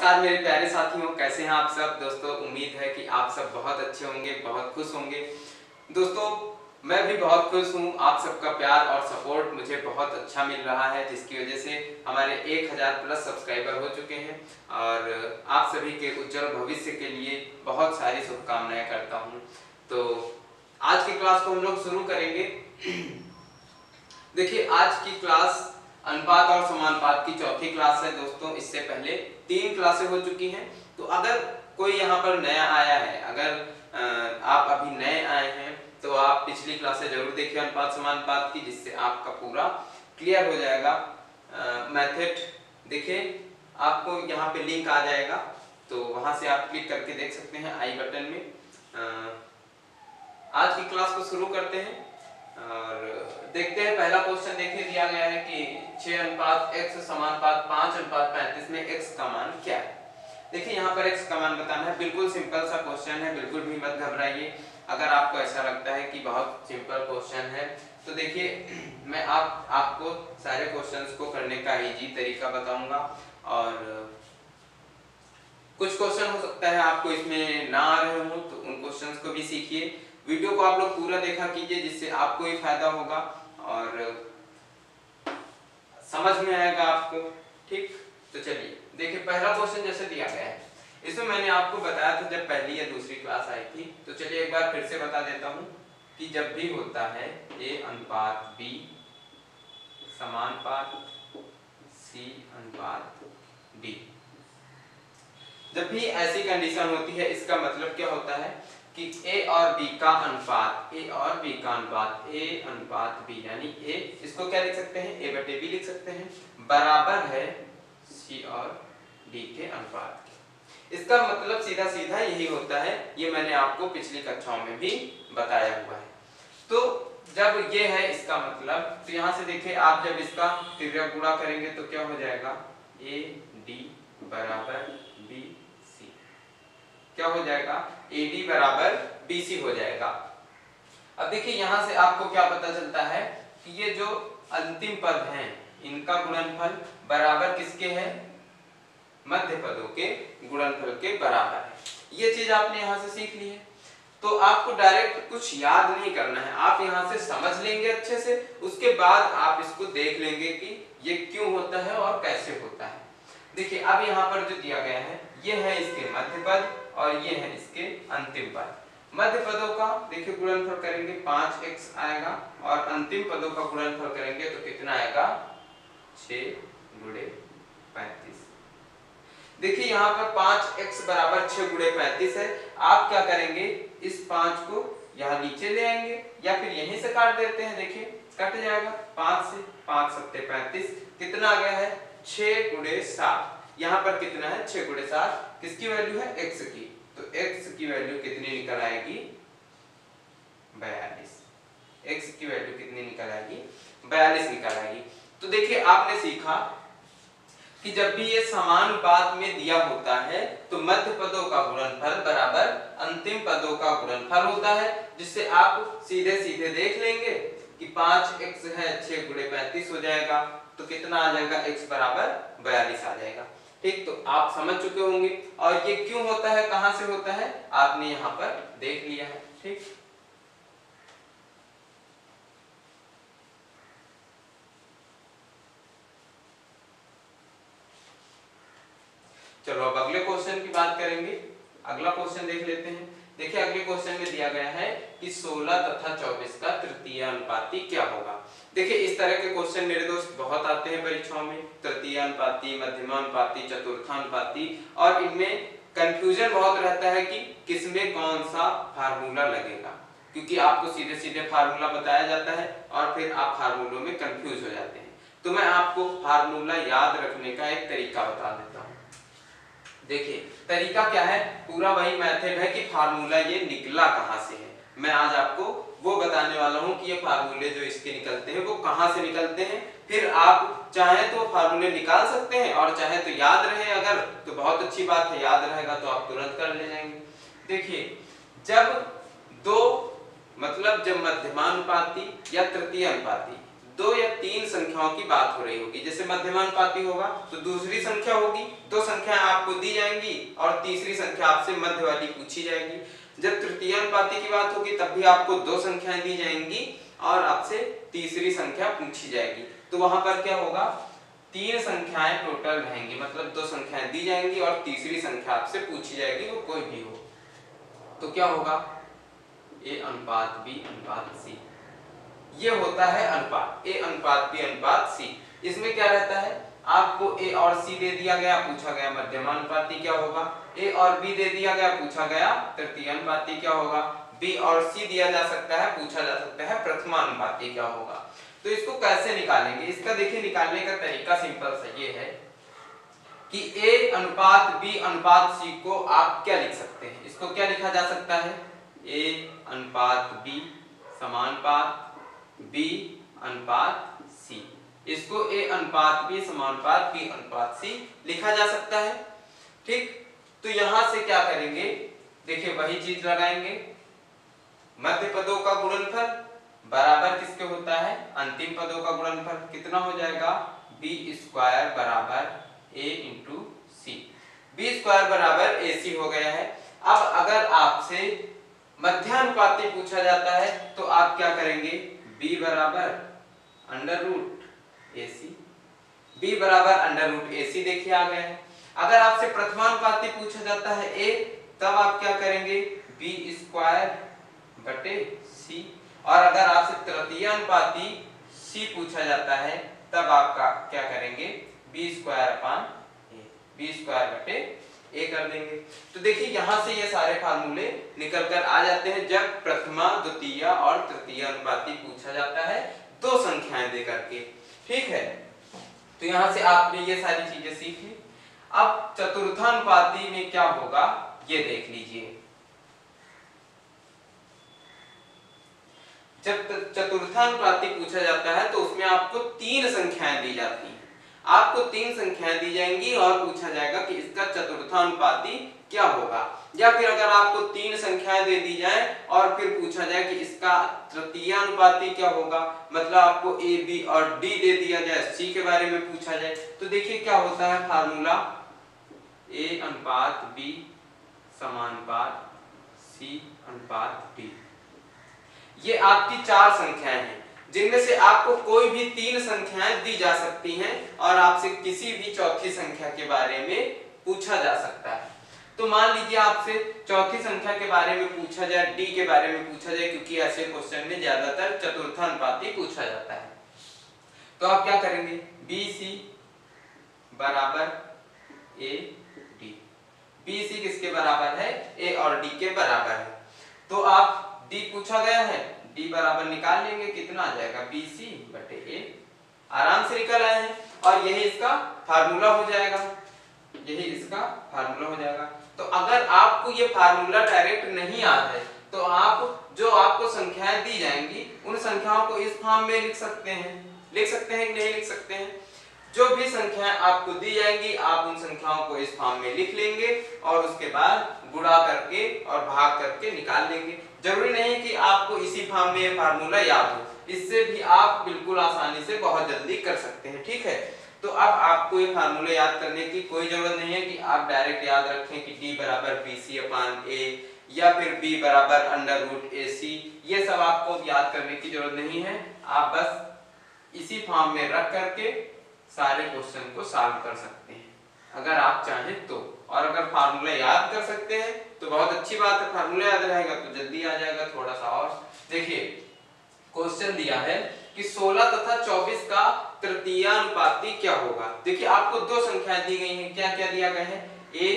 नमस्कार मेरे प्यारे साथियों, कैसे हैं आप सब। दोस्तों उम्मीद है कि आप सब बहुत अच्छे होंगे, बहुत खुश होंगे। दोस्तों मैं भी बहुत खुश हूँ। आप सबका प्यार और सपोर्ट मुझे बहुत अच्छा मिल रहा है, जिसकी वजह से हमारे 1000 प्लस सब्सक्राइबर हो चुके हैं और आप सभी के उज्जवल भविष्य के लिए बहुत सारी शुभकामनाएं करता हूँ। तो आज की क्लास को हम लोग शुरू करेंगे। देखिए आज की क्लास अनुपात और समानुपात की चौथी क्लास है दोस्तों। इससे पहले 3 क्लासें हो चुकी हैं। तो अगर कोई यहाँ पर नया आया है, अगर आप अभी नए आए हैं तो आप पिछली क्लासें जरूर देखिए अनुपात समानुपात की, जिससे आपका पूरा क्लियर हो जाएगा। मेथड देखिए, आपको यहाँ पे लिंक आ जाएगा, तो वहां से आप क्लिक करके देख सकते हैं आई बटन में। आज की क्लास को शुरू करते हैं और देखते हैं। पहला क्वेश्चन देखिए दिया गया है कि 6 अनुपात x समानुपात 5 अनुपात 35 में x का मान क्या है। देखिए यहाँ पर x का मान बताना है। बिल्कुल सिंपल सा क्वेश्चन है, बिल्कुल भी मत घबराइए। अगर आपको ऐसा लगता है कि बहुत सिंपल क्वेश्चन है तो देखिए मैं आपको सारे क्वेश्चंस को करने का इजी तरीका बताऊंगा और कुछ क्वेश्चन हो सकता है आपको इसमें ना आ रहे हो, तो उन क्वेश्चंस को भी सीखिए। वीडियो को आप लोग पूरा देखा कीजिए, जिससे आपको ही फायदा होगा और समझ में आएगा आपको। ठीक, तो चलिए देखिए पहला क्वेश्चन जैसे दिया गया है, इसमें मैंने आपको बताया था जब पहली या दूसरी क्लास आई थी। तो चलिए एक बार फिर से बता देता हूँ कि जब भी होता है A अनुपात B समानुपात C अनुपात D, जब भी ऐसी कंडीशन होती है, इसका मतलब क्या होता है कि A और B का अनुपात, A और B का अनुपात, A अनुपात B, यानी A इसको क्या लिख सकते हैं, A बटे B लिख सकते हैं, बराबर है C और D के अनुपात के। इसका मतलब सीधा सीधा यही होता है। ये मैंने आपको पिछली कक्षाओं में भी बताया हुआ है। तो जब ये है इसका मतलब, तो यहाँ से देखिए आप जब इसका तिर्यक गुणा करेंगे तो क्या हो जाएगा, AD बराबर BC, क्या हो जाएगा, AD बराबर BC हो जाएगा। अब देखिए यहाँ से आपको क्या पता चलता है कि ये जो अंतिम पद हैं इनका गुणनफल बराबर किसके है, मध्य पदों के गुणनफल के बराबर है। ये चीज आपने यहाँ से सीख ली है। तो आपको डायरेक्ट कुछ याद नहीं करना है, आप यहाँ से समझ लेंगे अच्छे से, उसके बाद आप इसको देख लेंगे कि ये क्यों होता है और कैसे होता है। देखिए अब यहाँ पर जो दिया गया है ये है इसके मध्य पद और ये है इसके अंतिम पद। मध्य पदों का देखिए गुणनफल करेंगे 5x आएगा और अंतिम पदों का गुणनफल करेंगे तो कितना आएगा, 6 गुणे 35। देखिए यहाँ पर 5x बराबर 6 गुणे 35 है। आप क्या करेंगे, इस 5 को यहाँ नीचे ले आएंगे या फिर यहीं से काट देते हैं। देखिए कट जाएगा, 5 से 5 सत्ते 35, कितना आ गया है, 6 गुणे 7। यहाँ पर कितना है, 6 गुणे 7, किसकी वैल्यू है, x की। तो x की वैल्यू कितनी निकल आएगी, 42। x की वैल्यू कितनी निकल आएगी, 42 निकल आएगी। तो देखिए आपने सीखा कि जब भी ये समानुपात में दिया होता है तो मध्य पदों का गुणनफल बराबर अंतिम पदों का गुणनफल होता है, जिससे आप सीधे सीधे देख लेंगे कि 5x है 6 गुणे 35 हो जाएगा, तो कितना आ जाएगा, x बराबर 42 आ जाएगा। ठीक, तो आप समझ चुके होंगे। और ये क्यों होता है, कहां से होता है, आपने यहाँ पर देख लिया है। ठीक, चलो अब अगले क्वेश्चन की बात करेंगे। अगला क्वेश्चन देख लेते हैं। देखिए अगले क्वेश्चन में दिया गया है कि 16 तथा 24 का तृतीय अनुपाती क्या होगा। देखिए इस तरह के क्वेश्चन मेरे दोस्त बहुत आते हैं परीक्षाओं में, तृतीय अनुपाती, मध्यमानुपाती, चतुर्थानुपाती, और इनमें कंफ्यूजन बहुत रहता है कि किसमें कौन सा फार्मूला लगेगा, क्योंकि आपको सीधे सीधे फार्मूला बताया जाता है और फिर आप फार्मूलों में कंफ्यूज हो जाते हैं। तो मैं आपको फार्मूला याद रखने का एक तरीका बता देता हूँ। देखिए तरीका क्या है, पूरा वही मेथड है कि फार्मूला ये निकला कहां से है। मैं आज आपको वो बताने वाला हूं कि ये फार्मूले जो इसके निकलते हैं वो कहां से निकलते हैं। फिर आप चाहे तो फार्मूले निकाल सकते हैं और चाहे तो याद रहे अगर, तो बहुत अच्छी बात है, याद रहेगा तो आप तुरंत कर ले जाएंगे। देखिए जब दो, मतलब जब मध्यमानुपाती या तृतीय अनुपाती दो या तीन संख्याओं की बात हो रही होगी। जैसे मध्यमानुपाती होगा तो दूसरी संख्या होगी, दो संख्याएं आपको दी जाएंगी और तीसरी संख्या आपसे मध्य वाली पूछी जाएगी। जब तृतीयानुपाती की बात होगी तब भी आपको दो संख्याएं दी जाएंगी और आपसे तीसरी संख्या पूछी जाएगी। तो वहां पर क्या होगा, तीन संख्याएं टोटल रहेंगी, मतलब दो संख्याएं दी जाएंगी और तीसरी संख्या आपसे पूछी जाएगी, वो कोई भी हो। तो क्या होगा, ए अनुपात बी अनुपात सी। ये होता है अनुपात, ए अनुपात बी अनुपात सी। इसमें क्या रहता है, आपको ए और सी दे दिया गया, पूछा गया मध्यमानुपाती क्या होगा, ए और बी दे दिया गया, पूछा गया तृतीयानुपाती क्या होगा, बी और सी दिया जा सकता है, पूछा जा सकता है प्रथमानुपाती क्या होगा। तो इसको कैसे निकालेंगे, इसका देखिए निकालने का तरीका सिंपल सा ये है कि ए अनुपात बी अनुपात सी को आप क्या लिख सकते हैं, इसको क्या लिखा जा सकता है, ए अनुपात बी समानुपात बी अनुपात सी। इसको ए अनुपात बी समानुपात बी अनुपात सी लिखा जा सकता है। ठीक, तो यहां से क्या करेंगे, देखिए वही चीज लगाएंगे, मध्य पदों का गुणनफल बराबर किसके होता है, अंतिम पदों का गुणनफल। कितना हो जाएगा, बी स्क्वायर बराबर ए इंटू सी। बी स्क्वायर बराबर ए सी हो गया है। अब अगर आपसे मध्यानुपाती पूछा जाता है तो आप क्या करेंगे, b बराबर अंडर रूट ए सी, b बराबर अंडर रूट ए सी देखिए आ गया है। अगर आपसे प्रथमानुपाती पूछा जाता है a, तब आप क्या करेंगे, b स्क्वायर बटे c। और अगर आपसे तृतीयानुपाती c पूछा जाता है तब आपका क्या करेंगे, b square upon a, b square बटे ए कर देंगे। तो देखिए यहां से ये सारे फार्मूले निकल कर आ जाते हैं जब प्रथमा द्वितीय और तृतीय अनुपाती पूछा जाता है दो संख्याएं दे करके। ठीक है, तो यहां से आपने ये सारी चीजें सीखी। अब चतुर्थानुपाती में क्या होगा ये देख लीजिए। जब चतुर्थानुपाती पूछा जाता है तो उसमें आपको तीन संख्याएं दी जाती हैं, आपको तीन संख्याएं दी जाएंगी और पूछा जाएगा कि इसका चतुर्थानुपाती क्या होगा। या फिर अगर आपको तीन संख्याएं दे दी जाए और फिर पूछा जाए कि इसका तृतीयानुपाती क्या होगा, मतलब आपको ए बी और डी दे दिया जाए, सी के बारे में पूछा जाए, तो देखिए क्या होता है फार्मूला, ए अनुपात बी समानुपात सी अनुपात डी। ये आपकी चार संख्याएं हैं जिनमें से आपको कोई भी तीन संख्याएं दी जा सकती हैं और आपसे किसी भी चौथी संख्या के बारे में पूछा जा सकता है। तो मान लीजिए आपसे चौथी संख्या के बारे में पूछा जाए, डी के बारे में पूछा जाए, क्योंकि ऐसे क्वेश्चन में ज्यादातर चतुर्थानुपाती पूछा जाता है। तो आप क्या करेंगे, बी सी बराबर ए डी। बी सी किसके बराबर है, ए और डी के बराबर है। तो आप डी पूछा गया है, डी बराबर निकाल लेंगे, कितना आ जाएगा, बी सी बटे ए। आराम से निकल आए हैं और यही इसका फार्मूला हो जाएगा, यही इसका फार्मूला हो जाएगा। तो अगर आपको ये फार्मूला डायरेक्ट नहीं याद है तो आप जो आपको संख्याएं दी जाएंगी उन संख्याओं को इस फॉर्म में लिख सकते हैं, लिख सकते हैं कि नहीं लिख सकते हैं। जो भी संख्याएं आपको दी जाएंगी आप उन संख्याओं को इस फॉर्म में लिख लेंगे और उसके बाद गुणा करके और भाग करके निकाल लेंगे। जरूरी नहीं है कि आपको इसी फॉर्म में ये फार्मूला याद हो, इससे भी आप बिल्कुल आसानी से बहुत जल्दी कर सकते हैं। ठीक है, तो अब आपको ये फार्मूले याद करने की कोई जरूरत नहीं है कि आप डायरेक्ट याद रखें कि d बराबर बी सी अपान ए या फिर b बराबर अंडर रूट ए सी, ये सब आपको याद करने की जरूरत नहीं है। आप बस इसी फॉर्म में रख करके सारे क्वेश्चन को सॉल्व कर सकते हैं अगर आप चाहें तो। और अगर फार्मूला याद कर सकते हैं तो बहुत अच्छी बात है, फार्मूला याद रहेगा तो जल्दी आ जाएगा। थोड़ा सा और देखिए, क्वेश्चन दिया है कि 16 तथा 24 का तृतीयानुपाती क्या होगा। देखिए आपको दो संख्याएं दी गई हैं, क्या क्या दिया गया है, a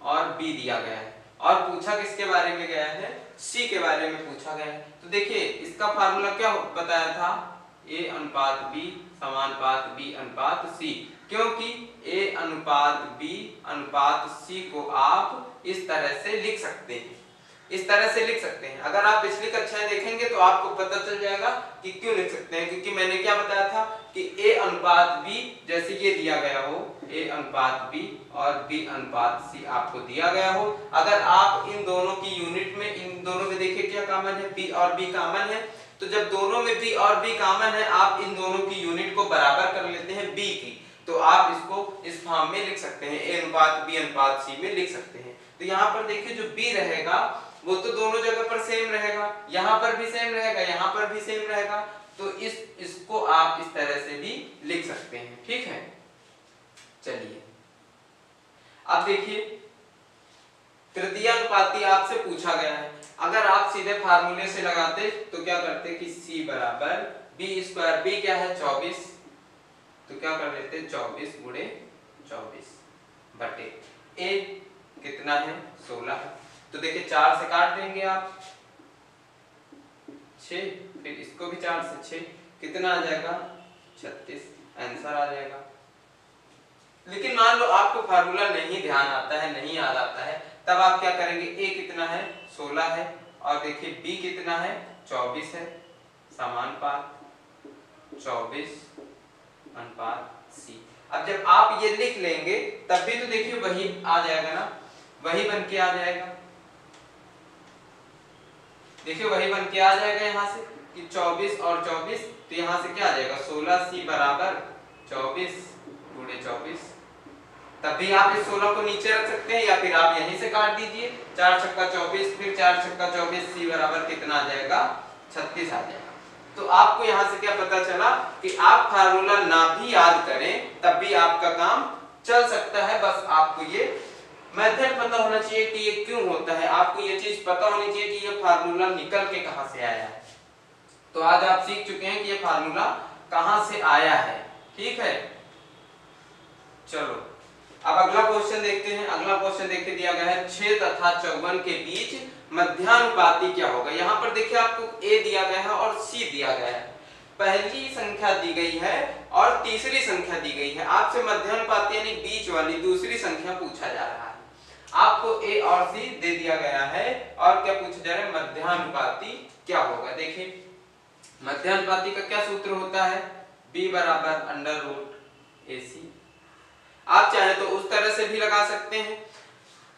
और b दिया गया है और पूछा किसके बारे में गया है, c के बारे में पूछा गया है। तो देखिए इसका फार्मूला क्या बताया था, a अनुपात b समानुपात b अनुपात c, क्योंकि a अनुपात b अनुपात c को आप इस तरह से लिख सकते हैं, इस तरह से लिख सकते हैं। अगर आप पिछली कक्षाएं देखेंगे तो आपको पता चल जाएगा कि क्यों लिख सकते हैं, क्योंकि मैंने क्या बताया था कि a अनुपात b जैसे ये दिया गया हो, a अनुपात b और b अनुपात c आपको दिया गया हो, अगर आप इन दोनों की यूनिट में इन दोनों में देखिए क्या कॉमन है, b और b कॉमन है, तो जब दोनों में b और b कॉमन है, आप इन दोनों की यूनिट को बराबर कर लेते हैं b की, तो आप इसको इस फॉर्म में लिख सकते हैं, a अनुपात b अनुपात c में लिख सकते हैं। तो यहाँ पर देखिए जो b रहेगा वो तो दोनों जगह पर सेम रहेगा, यहाँ पर भी सेम रहेगा, यहाँ पर भी सेम रहेगा, तो इसको आप इस तरह से भी लिख सकते हैं। ठीक है, चलिए अब देखिए तृतीयानुपाती आपसे पूछा गया है। अगर आप सीधे फार्मूले से लगाते तो क्या करते कि c बराबर b स्क्वायर, b क्या है 24, तो क्या कर लेते 24 गुणे 24 बटे a कितना है 16, तो देखिए 4 से काट देंगे आप 6, फिर इसको भी 4 से 6 कितना आ जाएगा 36, आंसर आ जाएगा। लेकिन मान लो आपको फार्मूला नहीं ध्यान आता है, नहीं याद आता है, तब आप क्या करेंगे, a कितना है 16 है और देखिए b कितना है 24 है, समानुपात 24 अनुपात c। अब जब आप ये लिख लेंगे तब भी तो देखिए वही आ जाएगा ना, वही बन के आ जाएगा, देखिए वही बन के आ जाएगा यहाँ से कि 24 और 24, तो यहाँ से क्या आ जाएगा 16c बराबर 24 गुणे 24। तब भी आप इस 16 को नीचे रख सकते हैं या फिर आप यहीं से काट दीजिए, 4 छक्का 24, फिर 4 छक्का 24, c बराबर कितना आ जाएगा 36 आ जाएगा। तो आपको यहाँ से क्या पता चला कि आप फार्मूला ना भी याद करें तब भी आपका काम चल सकता है, बस आपको ये मेथड पता होना चाहिए कि ये क्यों होता है, आपको ये चीज पता होनी चाहिए कि ये फार्मूला निकल के कहां से आया है। तो आज आप सीख चुके हैं कि ये फार्मूला कहां से आया है। ठीक है, चलो अब अगला क्वेश्चन देखते हैं। अगला क्वेश्चन देख के दिया गया है 6 तथा 54 के बीच मध्यानुपाती क्या होगा। यहाँ पर देखिए आपको a दिया गया है और c दिया गया है, पहली संख्या दी गई है और तीसरी संख्या दी गई है, आपसे मध्यानुपाती यानी बीच वाली दूसरी संख्या पूछा जा रहा है। आपको a और c दे दिया गया है और क्या पूछा जा रहा है, मध्यानुपाती क्या होगा। देखिए मध्यानुपाती का क्या सूत्र होता है, b बराबर अंडर रूट ac। आप चाहे तो उस तरह से भी लगा सकते हैं,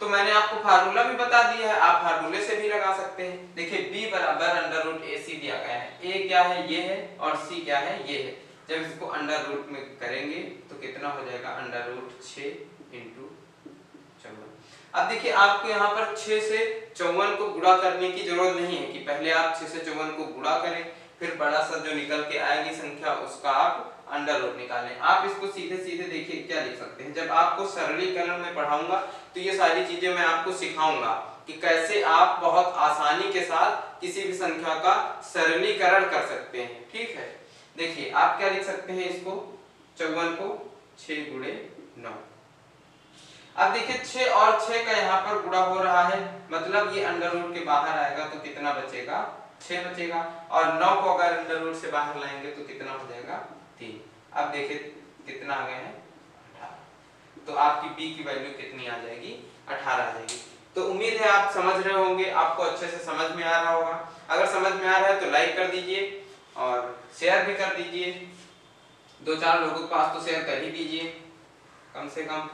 तो मैंने आपको फार्मूला भी बता दिया है, आप फार्मूले से भी लगा सकते हैं। देखिए b बराबर अंडर रूट ac दिया गया है, a क्या है ये है और c क्या है ये है। जब इसको अंडर रूट में करेंगे तो कितना हो जाएगा अंडर रूट 6 इंटू 54। अब देखिए आपको यहाँ पर 6 से 54 को गुणा करने की जरूरत नहीं है कि पहले आप 6 से 54 को गुणा करें फिर बड़ा सा जो निकल के आएगी संख्या उसका आप अंडर रूट निकालें। आप इसको सीधे सीधे देखिए क्या लिख सकते हैं, जब आपको सरलीकरण में पढ़ाऊंगा तो ये सारी चीजें मैं आपको सिखाऊंगा कि कैसे आप बहुत आसानी के साथ किसी भी संख्या का सरलीकरण कर सकते हैं। ठीक है, देखिए आप क्या लिख सकते हैं, इसको 54 को 6 गुणे 9। अब देखिए 6 और 6 का यहाँ पर गुणा हो रहा है, मतलब ये अंडर रूट के बाहर आएगा तो कितना बचेगा 6 बचेगा, और 9 को अगर अंडर रूट से बाहर लाएंगे तो कितना हो जाएगा 3। अब देखिए कितना आ गए हैं 18, तो आपकी b की वैल्यू कितनी आ जाएगी 18 आ जाएगी। तो उम्मीद है आप समझ रहे होंगे, आपको अच्छे से समझ में आ रहा होगा। अगर समझ में आ रहा है तो लाइक कर दीजिए और शेयर भी कर दीजिए, 2-4 लोगों के पास तो शेयर कर ही दीजिए कम से कम।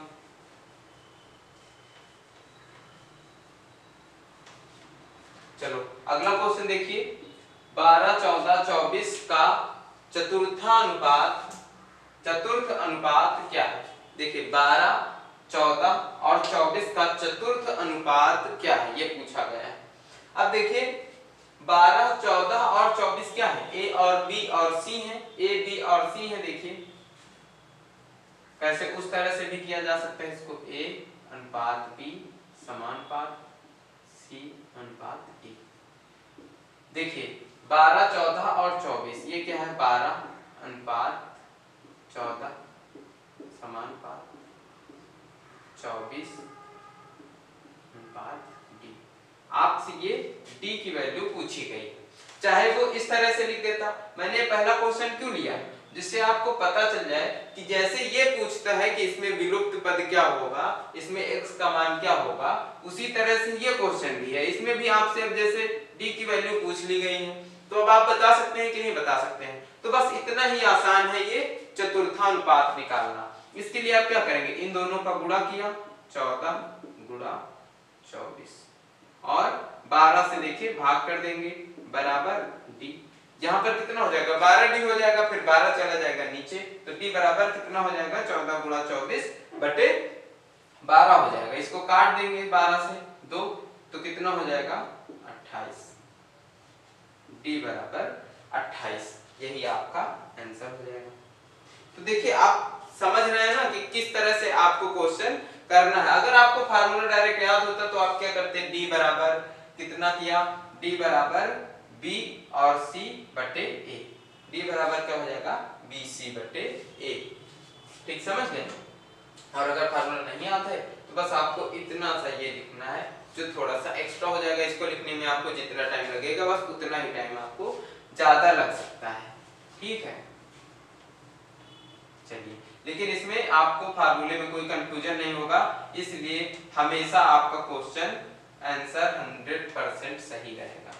चलो अगला क्वेश्चन देखिए, 12, 14, 24 का चतुर्थ अनुपात क्या है। देखिए 12, 14 और 24 का चतुर्थ अनुपात क्या है ये पूछा गया है। अब देखिए 12, 14 और 24 क्या है, a और b और c है, a b और c है। देखिए कैसे उस तरह से भी किया जा सकता है, इसको a अनुपात b समानुपात c अनुपात d। देखिए 12, 14 और 24 ये क्या है, 12 अनुपात 14 समानुपात 24 अनुपात d। आपसे ये d की वैल्यू पूछी गई, चाहे वो इस तरह से लिख देता। मैंने पहला क्वेश्चन क्यों लिया, जिससे आपको पता चल जाए कि जैसे ये पूछता है कि इसमें विलुप्त पद क्या होगा, इसमें x का मान क्या होगा, उसी तरह से ये क्वेश्चन भी है। इसमें भी आपसे अब जैसे d की वैल्यू पूछ ली गई है, तो अब आप बता सकते हैं कि नहीं बता सकते हैं। तो बस इतना ही आसान है ये चतुर्थानुपात निकालना। इसके लिए आप क्या करेंगे, इन दोनों का गुणा किया 14 गुणा 24 और 12 से देखिए भाग कर देंगे बराबर d। यहाँ पर कितना हो जाएगा 12d हो जाएगा, फिर 12 चला जाएगा नीचे, तो d बराबर कितना हो जाएगा 14 गुणा 24 बटे 12 हो जाएगा। इसको काट देंगे 12 से 2 तो कितना हो जाएगा 28, d बराबर 28, यही आपका आंसर हो जाएगा। तो देखिए आप समझ रहे हैं ना कि किस तरह से आपको क्वेश्चन करना है। अगर आपको फार्मूला डायरेक्ट याद होता तो आप क्या करते हैं, d बराबर कितना किया, d बराबर b और c बटे a, d बराबर क्या हो जाएगा bc बटे a, ठीक समझ गए। और अगर फार्मूला नहीं आता है तो बस आपको इतना सा ये लिखना है, जो थोड़ा सा एक्स्ट्रा हो जाएगा, इसको लिखने में आपको जितना टाइम लगेगा बस उतना ही टाइम आपको ज्यादा लग सकता है, ठीक है। चलिए, लेकिन इसमें आपको फार्मूले में कोई कंफ्यूजन नहीं होगा, इसलिए हमेशा आपका क्वेश्चन आंसर 100% सही रहेगा।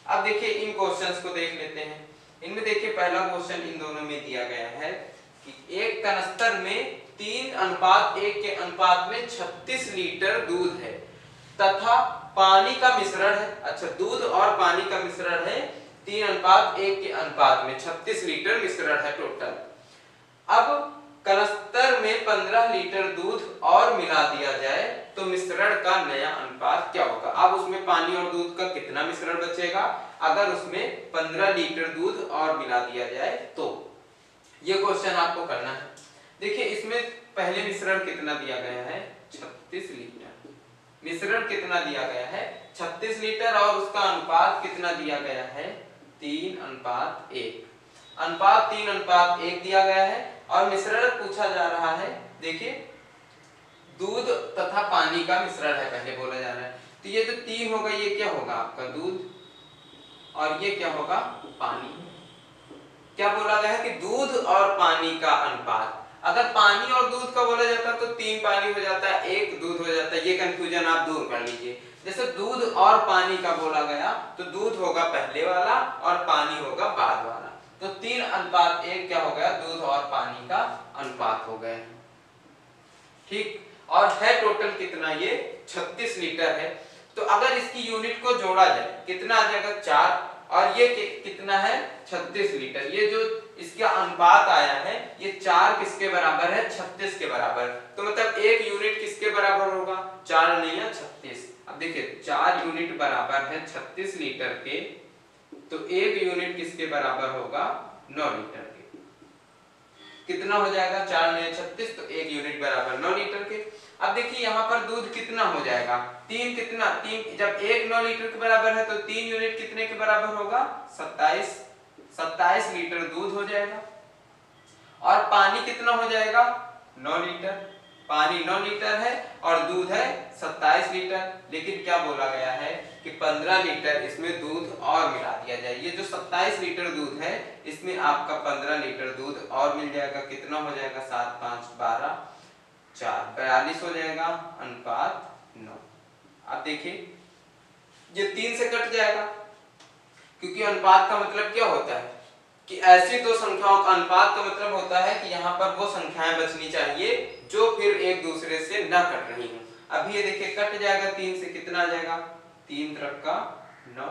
अब देखिए इन क्वेश्चंस को देख लेते हैं। इनमें देखिए पहला क्वेश्चन इन दोनों में दिया गया है कि एक कनस्तर में 3:1 के अनुपात में 36 लीटर दूध है तथा पानी का मिश्रण है। अच्छा, दूध और पानी का मिश्रण है 3:1 के अनुपात में 36 लीटर मिश्रण है टोटल। अब कनस्तर में 15 लीटर दूध और मिला दिया जाए तो मिश्रण का नया अनुपात क्या होगा। अब उसमें पानी और दूध का कितना मिश्रण बचेगा अगर उसमें 15 लीटर दूध और मिला दिया जाए तो, ये क्वेश्चन आपको करना है। देखिए इसमें पहले मिश्रण कितना दिया गया है 36 लीटर, मिश्रण कितना दिया गया है 36 लीटर और उसका अनुपात कितना दिया गया है 3:1, अनुपात 3:1 दिया गया है और मिश्रण पूछा जा रहा है। देखिए दूध तथा पानी का मिश्रण है पहले बोला जा रहा है, तो ये जो 3 होगा ये क्या होगा आपका दूध और ये क्या होगा पानी। क्या बोला गया है कि दूध और पानी का अनुपात, अगर पानी और दूध का बोला जाता तो 3 पानी हो जाता है 1 दूध हो जाता है, ये कंफ्यूजन आप दूर कर लीजिए। जैसे दूध और पानी का बोला गया तो दूध होगा पहले वाला और पानी होगा बाद वाला, तो 3:1 क्या हो गया दूध और पानी का अनुपात हो गया, ठीक। और है टोटल कितना ये 36 लीटर है, तो अगर इसकी यूनिट को जोड़ा जाए कितना आ जाएगा 4 और ये कितना है 36 लीटर, ये जो इसका अनुपात आया है ये 4 किसके बराबर है 36 के बराबर, तो मतलब एक यूनिट किसके बराबर होगा 4 नहीं है 36। अब देखिए 4 यूनिट बराबर है 36 लीटर के, तो एक यूनिट किसके बराबर होगा 9 लीटर के, कितना हो जाएगा 4 9 36, तो एक यूनिट बराबर 9 लीटर के। अब देखिए यहाँ पर दूध कितना हो जाएगा 3, कितना 3, जब एक 9 लीटर के बराबर है तो 3 यूनिट कितने के बराबर होगा 27 लीटर दूध हो जाएगा। और पानी कितना हो जाएगा 9 लीटर, पानी 9 लीटर है और दूध है 27 लीटर, लेकिन क्या बोला गया है कि 15 लीटर इसमें दूध और मिला दिया जाए। ये जो 27 लीटर दूध है इसमें आपका 15 लीटर दूध और मिल जाएगा, कितना हो जाएगा 7 5 12 4 42 हो जाएगा, अनुपात 9। अब देखिए ये 3 से कट जाएगा, क्योंकि अनुपात का मतलब क्या होता है कि ऐसी दो संख्याओं का अनुपात का मतलब होता है कि यहाँ पर वो संख्याएं बचनी चाहिए जो फिर एक दूसरे से न कट रही हो। अभी ये देखिए कट जाएगा 3 से, कितना आ जाएगा 3 त्रिका 9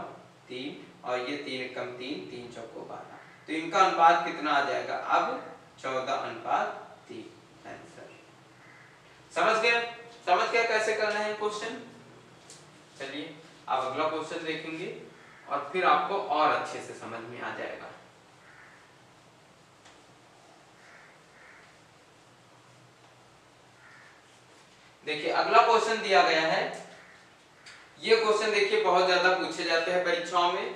3 और ये 3 एकम 3 3 चौको 12, तो इनका अनुपात कितना आ जाएगा अब 14:3 आंसर। समझ गए कैसे करना है क्वेश्चन। चलिए अब अगला क्वेश्चन देखेंगे और फिर आपको और अच्छे से समझ में आ जाएगा। देखिए अगला क्वेश्चन दिया गया है, ये क्वेश्चन देखिए बहुत ज्यादा पूछे जाते हैं परीक्षाओं में,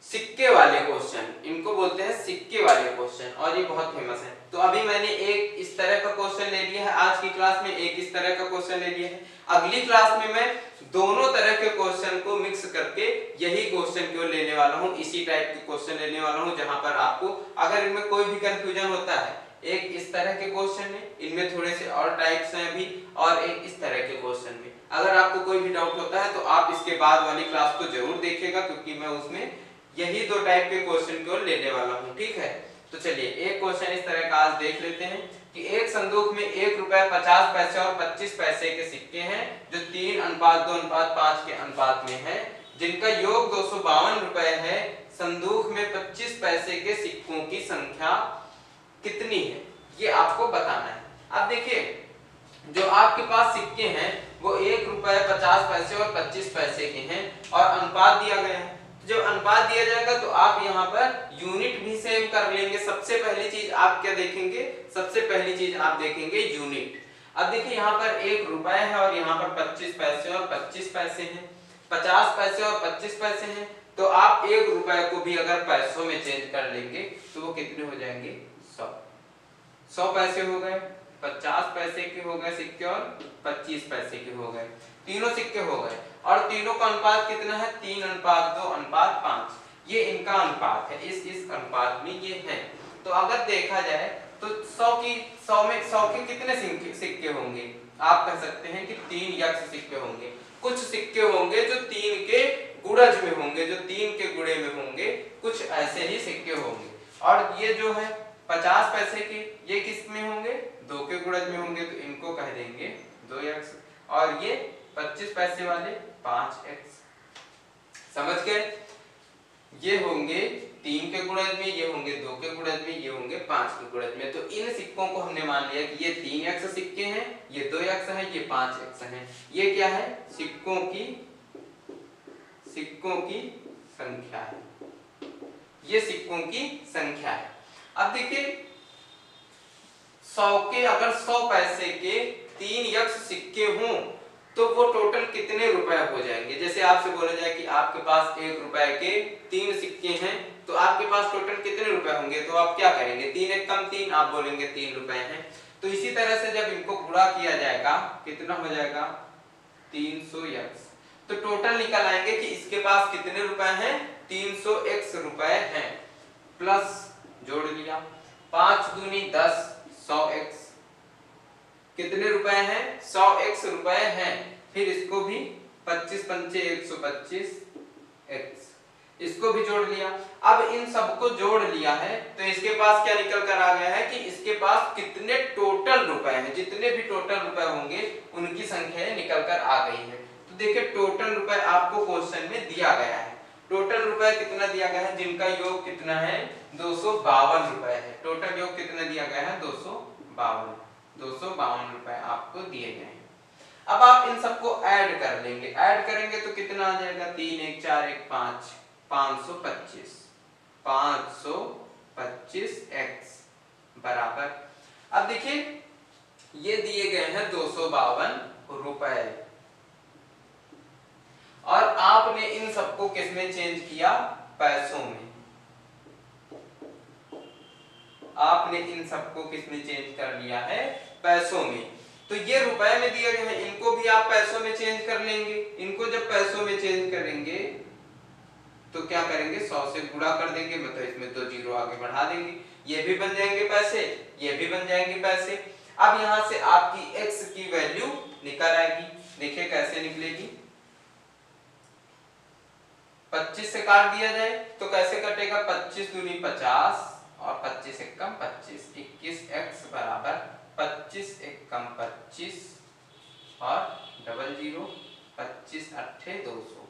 सिक्के वाले क्वेश्चन, इनको बोलते हैं सिक्के वाले क्वेश्चन और ये बहुत फेमस है। तो अभी मैंने एक इस तरह का क्वेश्चन ले लिया है आज की क्लास में, एक इस तरह का क्वेश्चन ले लिया है। अगली क्लास में मैं दोनों तरह के क्वेश्चन को मिक्स करके यही क्वेश्चन क्यों लेने वाला हूँ, इसी टाइप के क्वेश्चन लेने वाला हूँ, जहां पर आपको अगर इनमें कोई भी कंफ्यूजन होता है, एक इस तरह के क्वेश्चन है, इनमें थोड़े से और टाइप्स हैं अभी, और एक इस तरह के क्वेश्चन में, अगर आपको कोई भी डाउट होता है तो आप इसके बाद वाली क्लास को जरूर देखिएगा, क्योंकि मैं उसमें यही दो टाइप के क्वेश्चन को लेने वाला हूँ, ठीक है। तो चलिए एक क्वेश्चन इस तरह का आज देख लेते हैं कि एक संदूक में 1 रुपए 50 पैसे और 25 पैसे के सिक्के हैं जो 3:2:5 के अनुपात में है, जिनका योग 252 रुपए है। संदूक में 25 पैसे के सिक्कों की संख्या कितनी है, ये आपको बताना है। अब देखिए जो आपके पास सिक्के हैं वो 1 रुपए 50 पैसे और 25 पैसे के हैं और अनुपात दिया गया है। जब अनुपात दिया जाएगा तो आप यहाँ पर यूनिट भी सेम कर लेंगे। सबसे पहली चीज आप क्या देखेंगे, सबसे पहली चीज आप देखेंगे यूनिट। अब देखिए यहाँ पर 1 रुपए है और यहाँ पर 25 पैसे और 25 पैसे हैं, 50 पैसे और 25 पैसे हैं। तो आप 1 रुपए को भी अगर पैसों में चेंज कर लेंगे तो वो कितने हो जाएंगे, 100 पैसे हो गए, 50 पैसे के हो गए सिक्के और 25 पैसे के हो गए, तीनों सिक्के हो गए। और तीनों का अनुपात कितना है, 3:2:5। ये इनका अनुपात है, इस अनुपात में ये है। तो अगर देखा जाए तो 100 के कितने सिक्के होंगे, आप कह सकते हैं कि 3 यक्ष सिक्के होंगे। कुछ सिक्के होंगे जो 3 के गुणज में होंगे, जो 3 के गुणे में होंगे, कुछ ऐसे ही सिक्के होंगे। और ये जो है 50 पैसे के, ये किस में होंगे, 2 के गुणज में होंगे, तो इनको कह देंगे 2 यक्ष। और ये 25 पैसे वाले 5 यक्ष। समझ गए, ये होंगे 3 के गुणज में, ये होंगे 2 के गुणज में, ये होंगे 5 के गुणज में। तो इन सिक्कों को हमने मान लिया कि ये 3 यक्ष सिक्के हैं, ये 2 यक्ष हैं, ये 5 यक्ष हैं। ये क्या है, सिक्कों की संख्या है, ये सिक्कों की संख्या है। अब देखिए 100 के, अगर 100 पैसे के 3 यक्ष सिक्के हों तो वो टोटल कितने रुपए हो जाएंगे। जैसे आपसे बोला जाए कि आपके पास 1 रुपए के 3 सिक्के हैं तो आपके पास टोटल कितने रुपए होंगे, तो आप क्या करेंगे, 3 एक कम 3, आप बोलेंगे 3 रुपए हैं। तो इसी तरह से जब इनको गुणा किया जाएगा कितना हो जाएगा, 300 यक्ष। तो टोटल निकल आएंगे कि इसके पास कितने रुपए हैं, 300 यक्ष रुपए हैं। प्लस जोड़ लिया, 5 दूनी 10, 100 यक्ष। कितने रुपए हैं, 100 यक्ष रुपए हैं। फिर इसको भी 25 पंचे 125 यक्ष, इसको भी जोड़ लिया। अब इन सबको जोड़ लिया है तो इसके पास क्या निकल कर आ गया है कि इसके पास कितने टोटल रुपए हैं, जितने भी टोटल रुपए होंगे उनकी संख्या निकल कर आ गई है। तो देखिए टोटल रुपए आपको क्वेश्चन में दिया गया है। टोटल रुपए कितना दिया गया है, जिनका योग कितना है, 252 रुपए है। टोटल योग कितना दिया गया है, 252 रुपए आपको दिए गए हैं। अब आप इन सबको ऐड कर लेंगे, ऐड करेंगे तो कितना आ जाएगा, 3 1 4 1 5, 525 x बराबर। अब देखिए ये दिए गए हैं 252 रुपए और आपने इन सबको किसमें चेंज किया, पैसों में। आपने इन सबको किसमें चेंज कर लिया है, पैसों में। तो ये रुपए में दिए गए हैं, इनको भी आप पैसों में चेंज कर लेंगे। इनको जब पैसों में चेंज करेंगे तो क्या करेंगे, 100 से गुणा कर देंगे, मतलब इसमें 2 जीरो आगे बढ़ा देंगे, ये भी बन जाएंगे पैसे, ये भी बन जाएंगे पैसे। अब यहां से आपकी x की वैल्यू निकल आएगी। देखिए कैसे निकलेगी, 25 से काट दिया जाए तो कैसे कटेगा, 25 दूनी 50 और 25 एकम 25, 21x बराबर 25 एकम 25 और डबल जीरो 25 अट्ठे 200।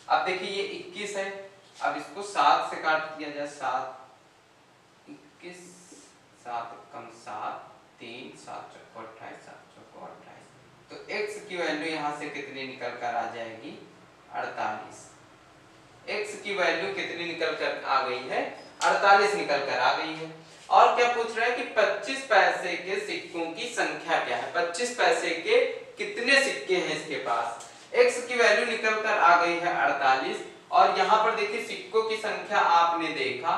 अब देखिए ये 21 है, अब इसको 7 से काट दिया जाए, 7 21 7 एकम 7 3 7 चौको 28 7 चौको 28। तो x की वैल्यू यहाँ से कितनी निकल कर आ जाएगी, 48। x की वैल्यू कितनी निकल कर आ गई है, 48 निकल कर आ गई है। और क्या पूछ रहा है कि 25 पैसे के सिक्कों की संख्या क्या है, 25 पैसे के कितने सिक्के हैं इसके पास। x की वैल्यू निकल कर आ गई है 48 और यहाँ पर देखिए सिक्कों की संख्या आपने देखा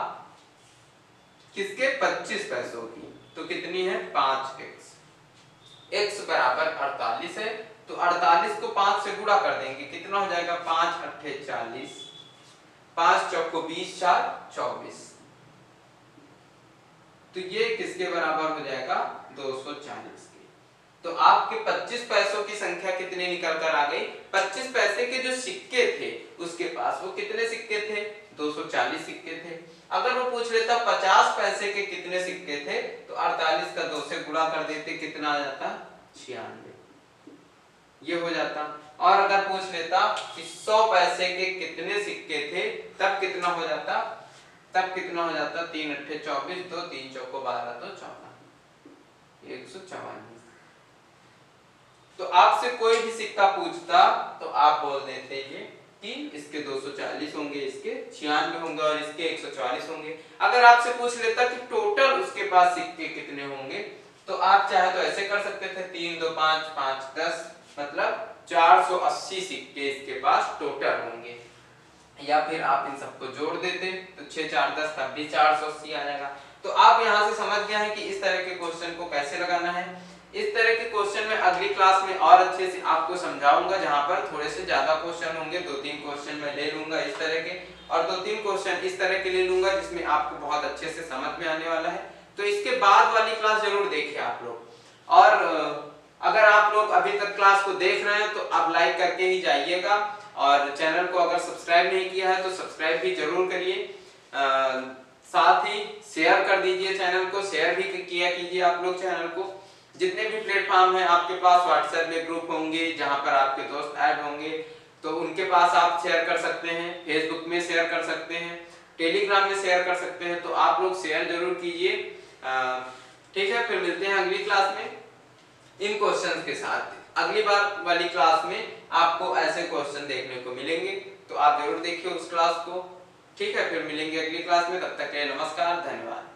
किसके, 25 पैसों की, तो कितनी है 5x। x बराबर 48 है तो 48 को 5 से गुणा कर देंगे, कितना हो जाएगा, 5 अट्ठे 40, 5 चौको 20 4 24। तो ये किसके बराबर हो जाएगा, 240 के। तो आपके 25 पैसों की संख्या कितनी निकल कर आ गई, 25 पैसे के जो सिक्के थे उसके पास वो कितने सिक्के थे, 240 सिक्के थे। अगर वो पूछ लेता 50 पैसे के कितने सिक्के थे तो 48 का 2 से गुणा कर देते, कितना आ जाता, 96, ये हो जाता। और अगर पूछ लेता कि 100 पैसे के कितने सिक्के थे, तब कितना हो जाता, 3 अट्ठे 24, 2 3 चौको 12, तो 154। तो आपसे कोई भी सिक्का पूछता तो आप बोल देते ये कि इसके 240 होंगे, इसके 96 होंगे और इसके 144 होंगे। अगर आपसे पूछ लेता कि टोटल उसके पास सिक्के कितने होंगे, तो आप चाहे तो ऐसे कर सकते थे 3 2 5 5 10, मतलब 480 सिक्के इसके पास टोटल होंगे, या फिर आप इन सबको जोड़ देते तो 6 4 10, तब भी 480 आ जाएगा। तो आप यहाँ से समझ गए हैं कि इस तरह के क्वेश्चन को कैसे लगाना है। इस तरह के क्वेश्चन में अगली क्लास में और अच्छे से आपको समझाऊंगा, जहां पर थोड़े से ज्यादा क्वेश्चन होंगे, 2-3 क्वेश्चन मैं ले लूंगा इस तरह के, और 2-3 क्वेश्चन इस तरह के ले लूंगा जिसमें आपको बहुत अच्छे से समझ में आने वाला है। तो इसके बाद वाली क्लास जरूर देखिए आप लोग। और अगर आप लोग अभी तक क्लास को देख रहे हैं तो आप लाइक करके ही जाइएगा, और चैनल को अगर सब्सक्राइब नहीं किया है तो सब्सक्राइब भी जरूर करिए, साथ ही शेयर कर दीजिए चैनल को, शेयर भी किया कीजिए आप लोग चैनल को। जितने भी प्लेटफॉर्म है आपके पास, व्हाट्सएप में ग्रुप होंगे जहां पर आपके दोस्त ऐड होंगे, तो उनके पास आप शेयर कर सकते हैं, फेसबुक में शेयर कर सकते हैं, टेलीग्राम में शेयर कर सकते हैं, तो आप लोग शेयर जरूर कीजिए। ठीक है, फिर मिलते हैं अगली क्लास में इन क्वेश्चंस के साथ। अगली बार वाली क्लास में आपको ऐसे क्वेश्चन देखने को मिलेंगे, तो आप जरूर देखिए उस क्लास को। ठीक है, फिर मिलेंगे अगली क्लास में, तब तक के लिए नमस्कार, धन्यवाद।